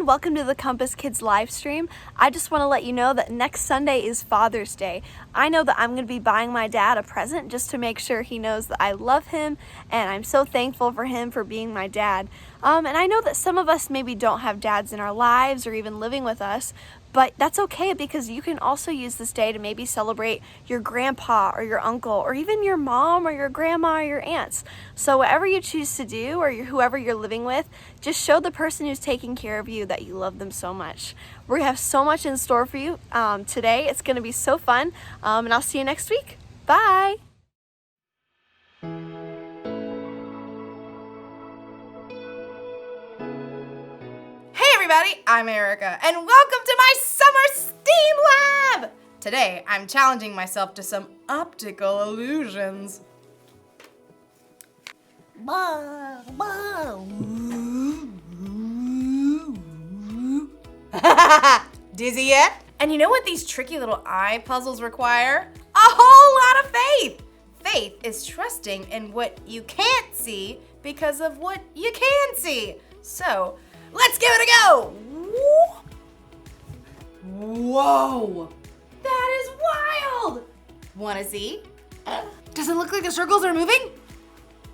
welcome to the Compass Kids live stream. I just want to let you know that next Sunday is Father's Day. I know that I'm going to be buying my dad a present just to make sure he knows that I love him, and I'm so thankful for him for being my dad. And I know that some of us maybe don't have dads in our lives or even living with us, but that's okay because you can also use this day to maybe celebrate your grandpa or your uncle or even your mom or your grandma or your aunts. So whatever you choose to do or whoever you're living with, just show the person who's taking care of you that you love them so much. We have so much in store for you today. It's going to be so fun, and I'll see you next week. Bye! Everybody, I'm Erica, and welcome to my Summer STEAM Lab! Today, I'm challenging myself to some optical illusions. Dizzy yet? And you know what these tricky little eye puzzles require? A whole lot of faith! Faith is trusting in what you can't see because of what you can see. So, let's give it a go! Whoa! That is wild! Wanna see? Does it look like the circles are moving?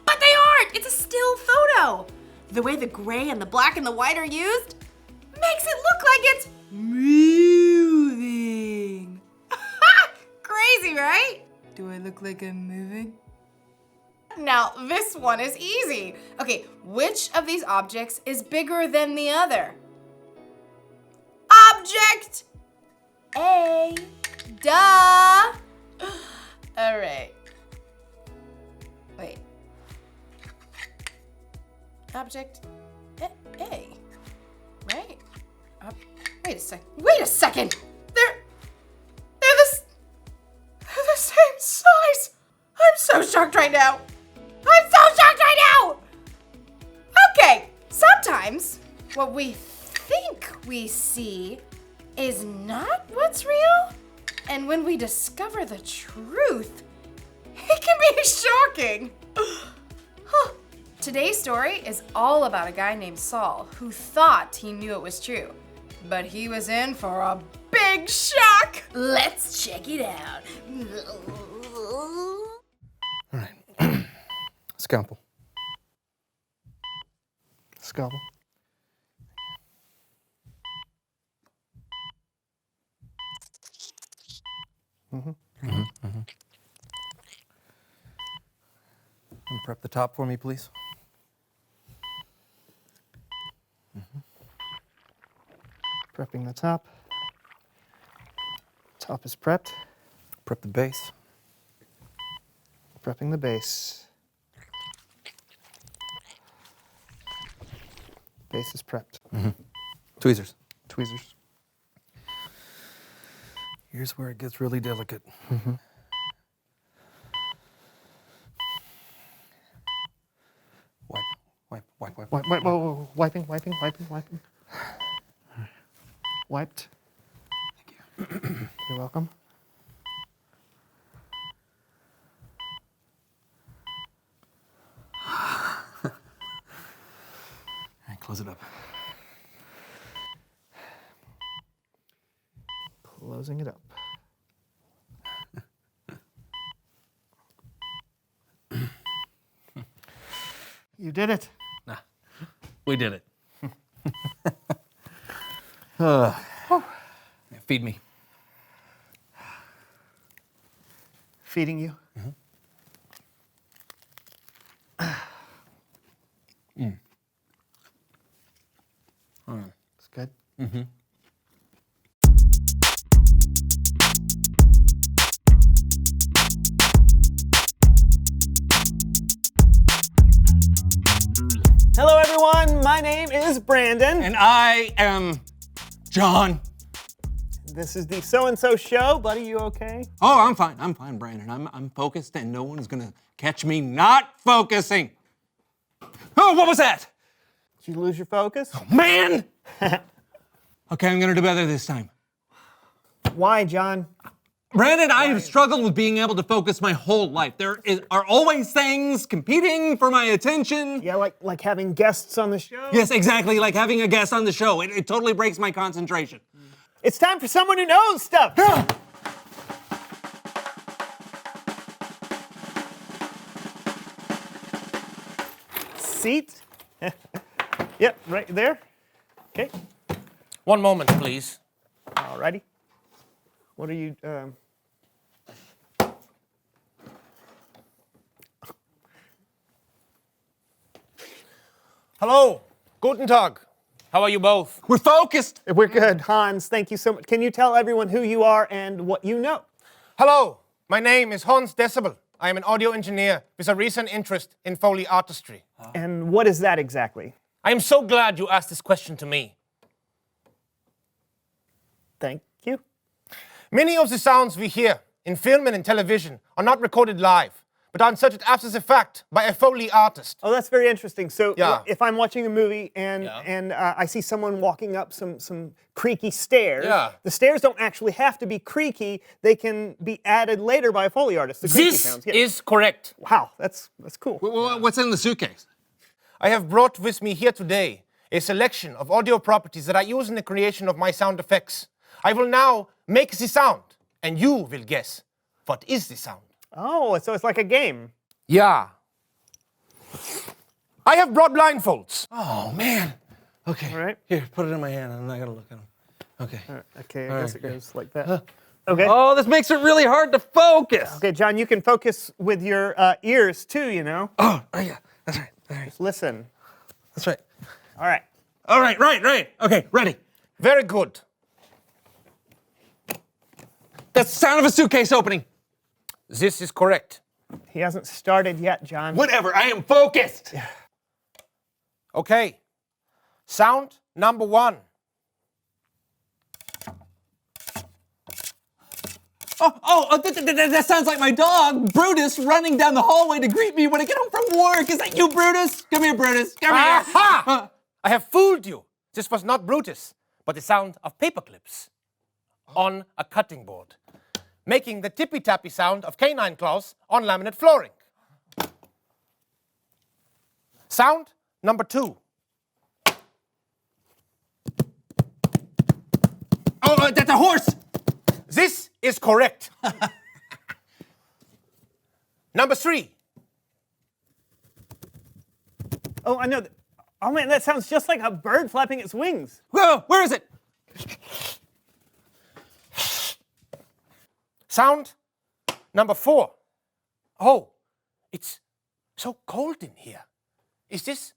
But they aren't! It's a still photo! The way the gray and the black and the white are used makes it look like it's moving. Crazy, right? Do I look like I'm moving? Now, this one is easy. Okay, which of these objects is bigger than the other? Object A. Duh. All right. Wait. Object A. Right? Wait a second. They're the same size. I'm so shocked right now. Okay, sometimes what we think we see is not what's real. And when we discover the truth, it can be shocking. Today's story is all about a guy named Saul who thought he knew it was true, but he was in for a big shock. Let's check it out. All right. Scalpel. Scalpel. Prep the top for me, please. Prepping the top. Top is prepped. Prep the base. Prepping the base. Base is prepped. Tweezers. Tweezers. Here's where it gets really delicate. Wipe. Whoa. Wiping. Wiped. Thank you. You're welcome. All right, close it up. Closing it up. You did it. Nah, we did it. Feed me. Feeding you. It's good. Hello everyone, my name is Brandon. And I am John. This is the So-and-So Show. Buddy, you okay? Oh, I'm fine, Brandon. I'm focused and no one's gonna catch me not focusing. Oh, what was that? Did you lose your focus? Man! Okay, I'm gonna do better this time. Why, John? Brandon, I have struggled with being able to focus my whole life. Are always things competing for my attention. Yeah, like having guests on the show. Yes, exactly, like having a guest on the show. It totally breaks my concentration. It's time for someone who knows stuff. Seat. Yep, right there. Okay. One moment, please. Alrighty. What are you? Hello. Guten Tag. How are you both? We're focused. We're good, Hans. Thank you so much. Can you tell everyone who you are and what you know? Hello. My name is Hans Decibel. I am an audio engineer with a recent interest in Foley artistry. And what is that exactly? I am so glad you asked this question to me. Thank you. Many of the sounds we hear in film and in television are not recorded live, but are inserted after the fact by a Foley artist. Oh, that's very interesting. So Yeah. if I'm watching a movie and I see someone walking up some creaky stairs, Yeah. the stairs don't actually have to be creaky. They can be added later by a Foley artist. The creaky This sounds. Yeah. is correct. Wow, that's cool. What's in the suitcase? I have brought with me here today a selection of audio properties that I use in the creation of my sound effects. I will now make the sound, and you will guess what is the sound. Oh, so it's like a game. Yeah. I have brought blindfolds. Oh, man. Okay. All right. Here, put it in my hand. I'm not going to look at them. Okay. Okay, All I guess right, it okay. goes like that. Okay. Oh, this makes it really hard to focus. Okay, John, you can focus with your ears too, you know? Oh, yeah. That's right. All right. Listen. That's right. All right. All right, right. Okay, ready. Very good. That's the sound of a suitcase opening. This is correct. He hasn't started yet, John. Whatever, I am focused. Okay. Sound number 1. That sounds like my dog, Brutus, running down the hallway to greet me when I get home from work. Is that you, Brutus? Come here, Brutus. Come here. Aha! I have fooled you. This was not Brutus, but the sound of paper clips on a cutting board, making the tippy-tappy sound of canine claws on laminate flooring. Sound number 2. Oh, that's a horse. This is correct. Number 3. Oh, I know. Oh, man, that sounds just like a bird flapping its wings. Whoa, where is it? Sound number 4. Oh, it's so cold in here. Is this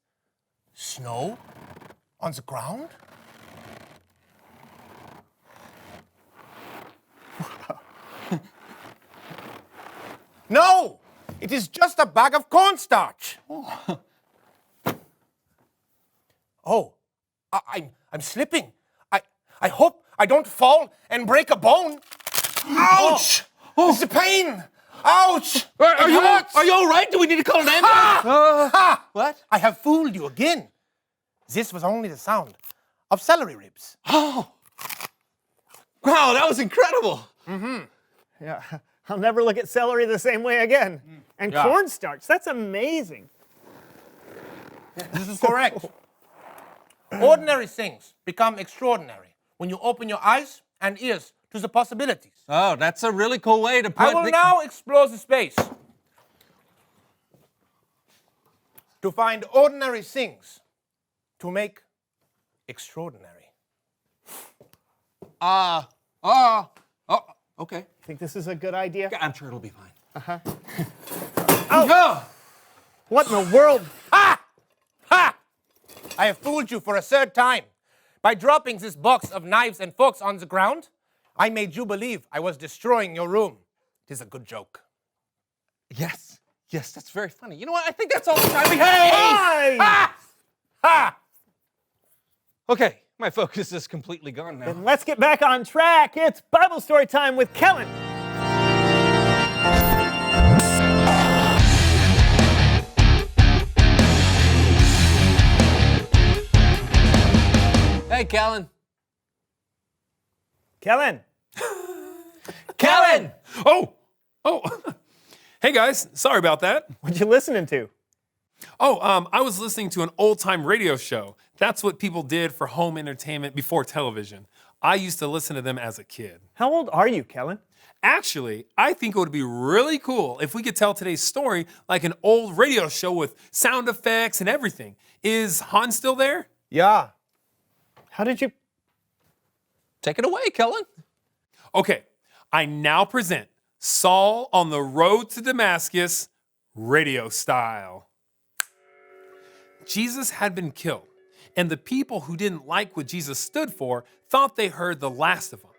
snow on the ground? No, it is just a bag of cornstarch. Oh, I'm slipping. I hope I don't fall and break a bone. Ouch! Oh. It's the pain. Ouch! It hurts. Are you all right? Do we need to call an ambulance? Ha! What? I have fooled you again. This was only the sound of celery ribs. Oh. Wow, that was incredible. Yeah. I'll never look at celery the same way again. And Yeah. cornstarch, that's amazing. This is correct. Ordinary things become extraordinary when you open your eyes and ears to the possibilities. Oh, that's a really cool way to put I will now explore the space to find ordinary things to make extraordinary. Okay. Think this is a good idea? I'm sure it'll be fine. Oh! What in the world? Ha! Ha! I have fooled you for a third time. By dropping this box of knives and forks on the ground, I made you believe I was destroying your room. It is a good joke. Yes, that's very funny. You know what? I think that's all the time we have. Hi! Ha! Ha! Okay, my focus is completely gone now. And let's get back on track. It's Bible story time with Kellen. Hey, Kellen. Kellen. Kellen! Oh! Hey guys, sorry about that. What you listening to? I was listening to an old-time radio show. That's what people did for home entertainment before television. I used to listen to them as a kid. How old are you, Kellen? Actually, I think it would be really cool if we could tell today's story like an old radio show with sound effects and everything. Is Hans still there? Yeah. How did you... Take it away, Kellen. Okay, I now present Saul on the Road to Damascus, radio style. Jesus had been killed, and the people who didn't like what Jesus stood for thought they heard the last of him.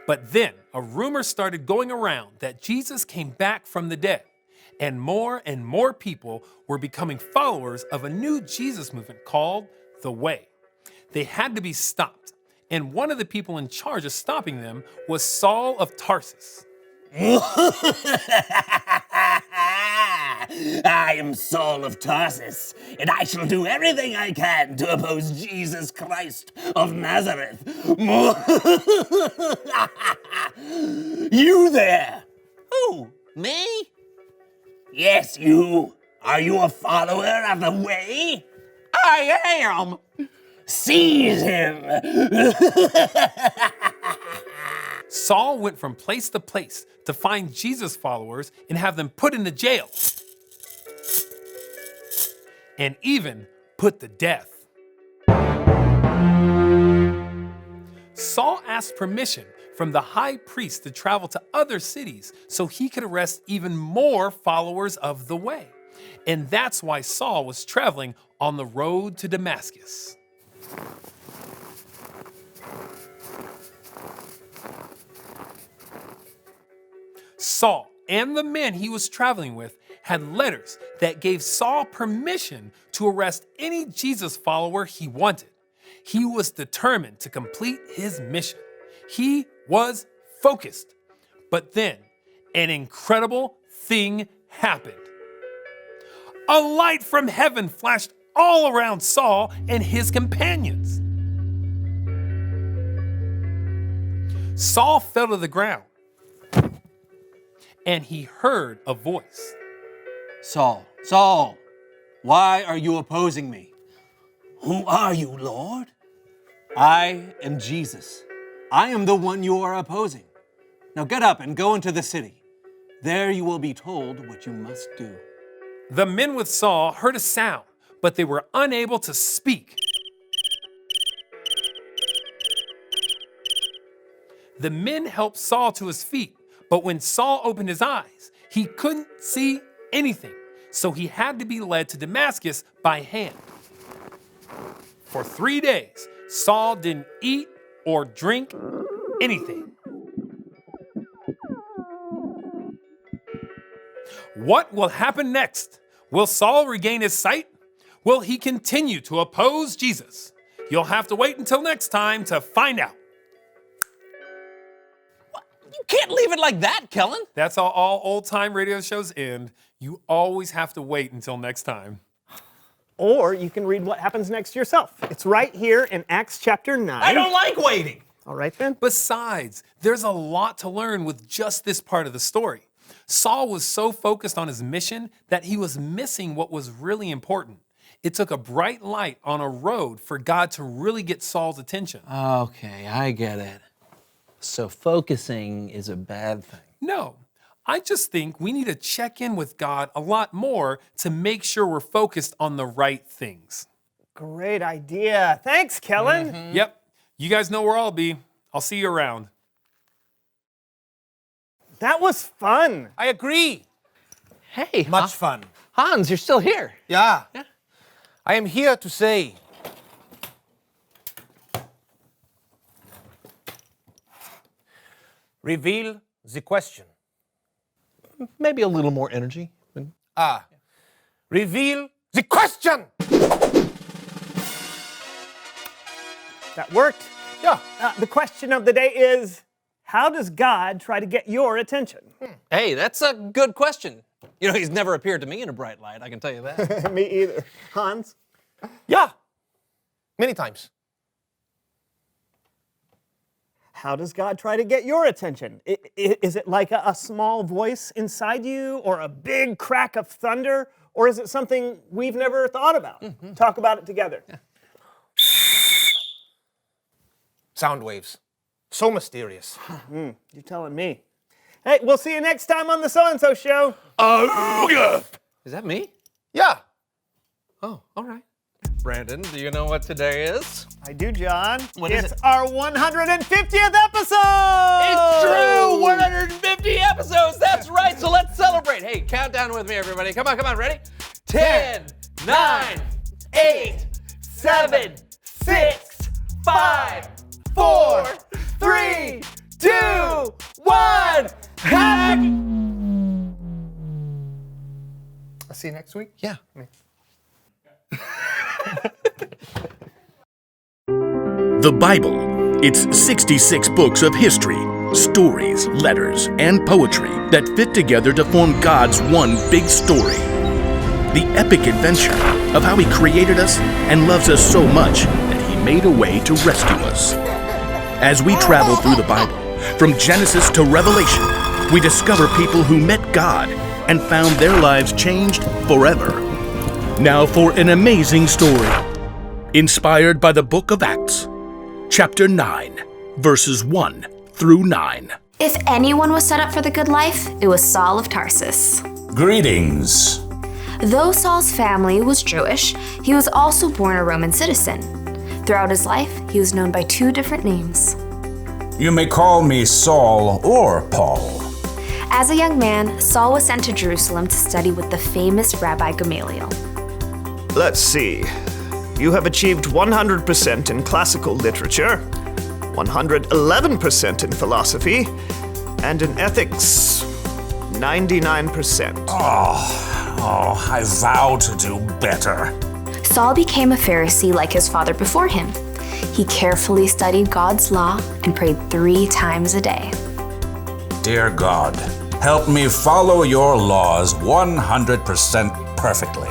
But then a rumor started going around that Jesus came back from the dead, and more people were becoming followers of a new Jesus movement called the Way. They had to be stopped, and one of the people in charge of stopping them was Saul of Tarsus. I am Saul of Tarsus, and I shall do everything I can to oppose Jesus Christ of Nazareth. You there? Who? Me? Yes, you. Are you a follower of the Way? I am. Seize him! Saul went from place to place to find Jesus followers and have them put into jail. And even put to death. Saul asked permission from the high priest to travel to other cities so he could arrest even more followers of the Way. And that's why Saul was traveling on the road to Damascus. Saul and the men he was traveling with had letters that gave Saul permission to arrest any Jesus follower he wanted. He was determined to complete his mission. He was focused. But then an incredible thing happened. A light from heaven flashed all around Saul and his companions. Saul fell to the ground, and he heard a voice. Saul, Saul, why are you opposing me? Who are you, Lord? I am Jesus. I am the one you are opposing. Now get up and go into the city. There you will be told what you must do. The men with Saul heard a sound, but they were unable to speak. The men helped Saul to his feet, but when Saul opened his eyes, he couldn't see anything, so he had to be led to Damascus by hand. For 3 days, Saul didn't eat or drink anything. What will happen next? Will Saul regain his sight? Will he continue to oppose Jesus? You'll have to wait until next time to find out. You can't leave it like that, Kellen. That's how all old-time radio shows end. You always have to wait until next time. Or you can read what happens next yourself. It's right here in Acts chapter 9. I don't like waiting. All right then. Besides, there's a lot to learn with just this part of the story. Saul was so focused on his mission that he was missing what was really important. It took a bright light on a road for God to really get Saul's attention. Okay, I get it. So focusing is a bad thing. No, I just think we need to check in with God a lot more to make sure we're focused on the right things. Great idea. Thanks, Kellen. Yep, you guys know where I'll be. I'll see you around. That was fun. I agree. Hey, Much fun. Hans, you're still here. Yeah. I am here to say, reveal the question. Maybe a little more energy. Reveal the question! That worked. Yeah. The question of the day is, how does God try to get your attention? Hey, that's a good question. You know, he's never appeared to me in a bright light, I can tell you that. Me either. Hans? Yeah. Many times. How does God try to get your attention? Is it like a small voice inside you, or a big crack of thunder, or is it something we've never thought about? Talk about it together. Sound waves. So mysterious. You're telling me. Hey, we'll see you next time on the So-and-So Show. Is that me? Yeah. Oh, all right. Brandon, do you know what today is? I do, John. What is it's it? our 150th episode! It's true! 150 episodes! That's right, so let's celebrate. Hey, count down with me, everybody. Come on, ready? 10, 9, 8, 7, 6, 5, 4, 3, 2, 1. Happy! I'll see you next week. Yeah. The Bible. It's 66 books of history, stories, letters, and poetry that fit together to form God's one big story. The epic adventure of how He created us and loves us so much that He made a way to rescue us. As we travel through the Bible, from Genesis to Revelation, we discover people who met God and found their lives changed forever. Now for an amazing story, inspired by the book of Acts, chapter 9, verses 1 through 9. If anyone was set up for the good life, it was Saul of Tarsus. Greetings. Though Saul's family was Jewish, he was also born a Roman citizen. Throughout his life, he was known by 2 different names. You may call me Saul or Paul. As a young man, Saul was sent to Jerusalem to study with the famous Rabbi Gamaliel. Let's see. You have achieved 100% in classical literature, 111% in philosophy, and in ethics, 99%. I vow to do better. Saul became a Pharisee like his father before him. He carefully studied God's law and prayed 3 times a day. Dear God, help me follow your laws 100% perfectly.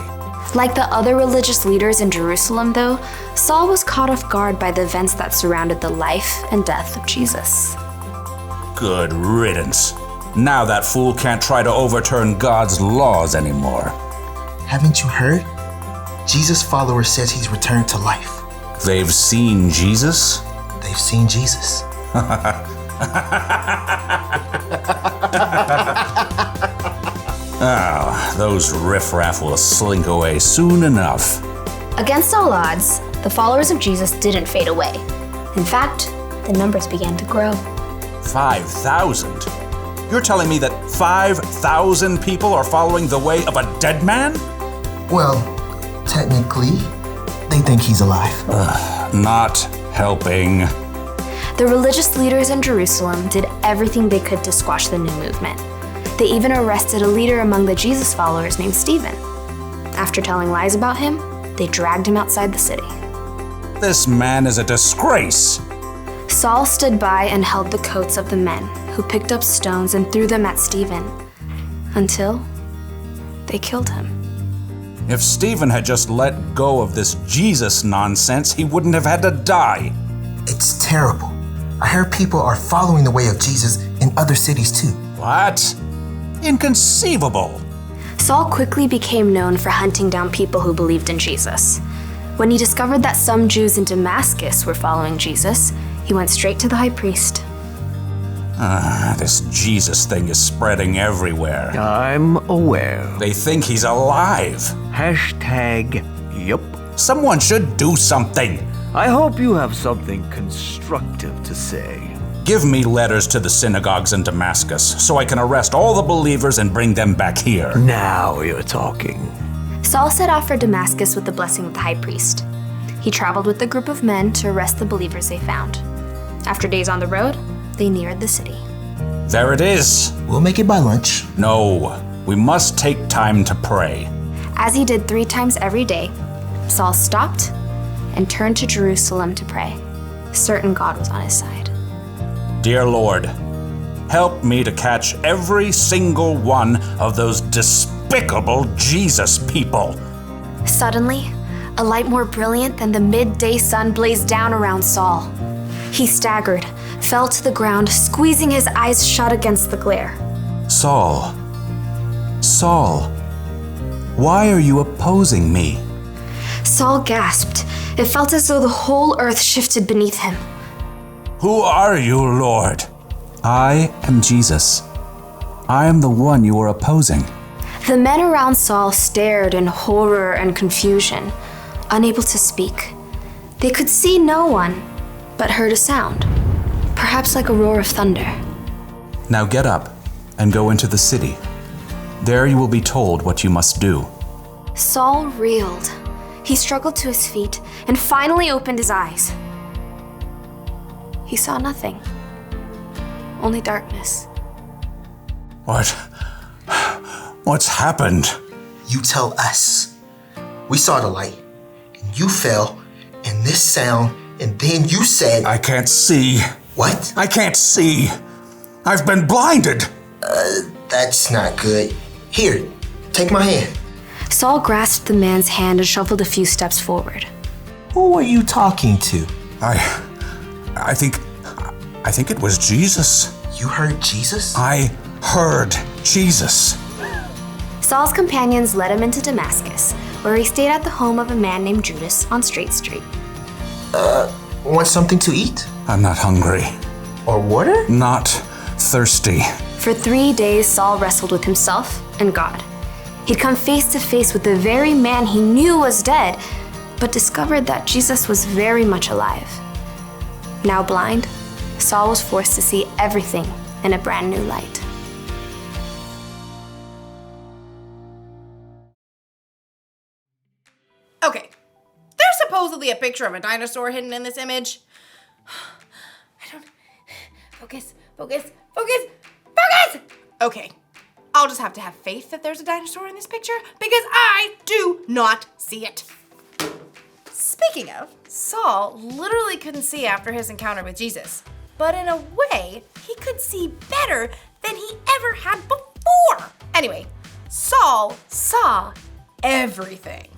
Like the other religious leaders in Jerusalem, though, Saul was caught off guard by the events that surrounded the life and death of Jesus. Good riddance. Now that fool can't try to overturn God's laws anymore. Haven't you heard? Jesus' follower says he's returned to life. They've seen Jesus? They've seen Jesus. Those riffraff will slink away soon enough. Against all odds, the followers of Jesus didn't fade away. In fact, the numbers began to grow. 5,000? You're telling me that 5,000 people are following the way of a dead man? Well, technically, they think he's alive. Not helping. The religious leaders in Jerusalem did everything they could to squash the new movement. They even arrested a leader among the Jesus followers named Stephen. After telling lies about him, they dragged him outside the city. This man is a disgrace. Saul stood by and held the coats of the men, who picked up stones and threw them at Stephen, until they killed him. If Stephen had just let go of this Jesus nonsense, he wouldn't have had to die. It's terrible. I heard people are following the way of Jesus in other cities too. What? Inconceivable. Saul quickly became known for hunting down people who believed in Jesus. When he discovered that some Jews in Damascus were following Jesus, he went straight to the high priest. This Jesus thing is spreading everywhere. I'm aware. They think he's alive. #yup. Someone should do something. I hope you have something constructive to say. Give me letters to the synagogues in Damascus so I can arrest all the believers and bring them back here. Now you're talking. Saul set off for Damascus with the blessing of the high priest. He traveled with a group of men to arrest the believers they found. After days on the road, they neared the city. There it is. We'll make it by lunch. No, we must take time to pray. As he did 3 times every day, Saul stopped and turned to Jerusalem to pray, certain God was on his side. Dear Lord, help me to catch every single one of those despicable Jesus people. Suddenly, a light more brilliant than the midday sun blazed down around Saul. He staggered, fell to the ground, squeezing his eyes shut against the glare. Saul, Saul, why are you opposing me? Saul gasped. It felt as though the whole earth shifted beneath him. Who are you, Lord? I am Jesus. I am the one you are opposing. The men around Saul stared in horror and confusion, unable to speak. They could see no one, but heard a sound, perhaps like a roar of thunder. Now get up and go into the city. There you will be told what you must do. Saul reeled. He struggled to his feet and finally opened his eyes. He saw nothing, only darkness. What's happened? You tell us. We saw the light, and you fell, and this sound, and then you said... I can't see. What? I can't see. I've been blinded. That's not good. Here, take my hand. Saul grasped the man's hand and shuffled a few steps forward. Who were you talking to? I think it was Jesus. You heard Jesus? I heard Jesus. Saul's companions led him into Damascus, where he stayed at the home of a man named Judas on Straight Street. Want something to eat? I'm not hungry. Or water? Not thirsty. For 3 days, Saul wrestled with himself and God. He'd come face to face with the very man he knew was dead, but discovered that Jesus was very much alive. Now blind, Saul was forced to see everything in a brand new light. Okay, there's supposedly a picture of a dinosaur hidden in this image. Focus. Okay, I'll just have to have faith that there's a dinosaur in this picture because I do not see it. Speaking of, Saul literally couldn't see after his encounter with Jesus, but in a way, he could see better than he ever had before. Anyway, Saul saw everything.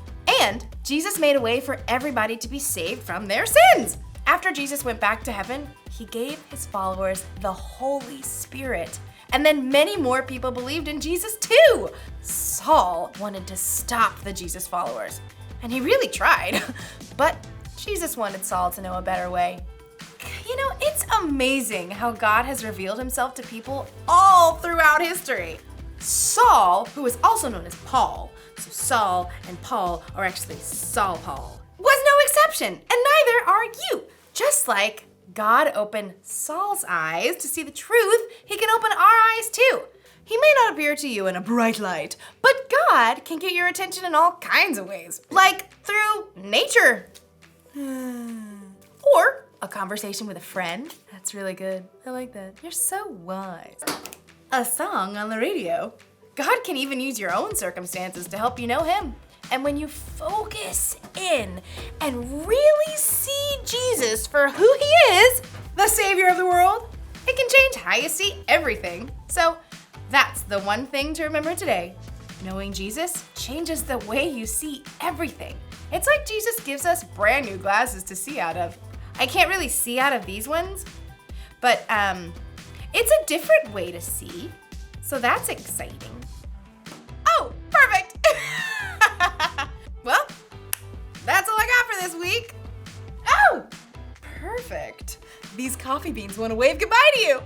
And Jesus made a way for everybody to be saved from their sins. After Jesus went back to heaven, he gave his followers the Holy Spirit. And then many more people believed in Jesus too. Saul wanted to stop the Jesus followers, and he really tried. But Jesus wanted Saul to know a better way. You know, it's amazing how God has revealed himself to people all throughout history. Saul, who is also known as Paul, so Saul and Paul are actually Saul Paul, was no exception, and neither are you. Just like God opened Saul's eyes to see the truth, he can open our eyes too. He may not appear to you in a bright light, but God can get your attention in all kinds of ways, like through nature. Or a conversation with a friend. That's really good. I like that. You're so wise. A song on the radio. God can even use your own circumstances to help you know him. And when you focus in and really see Jesus for who he is, the Savior of the world, it can change how you see everything. So that's the one thing to remember today. Knowing Jesus changes the way you see everything. It's like Jesus gives us brand new glasses to see out of. I can't really see out of these ones, but it's a different way to see. So that's exciting. Oh, perfect. Well, that's all I got for this week. Oh, perfect. These coffee beans want to wave goodbye to you.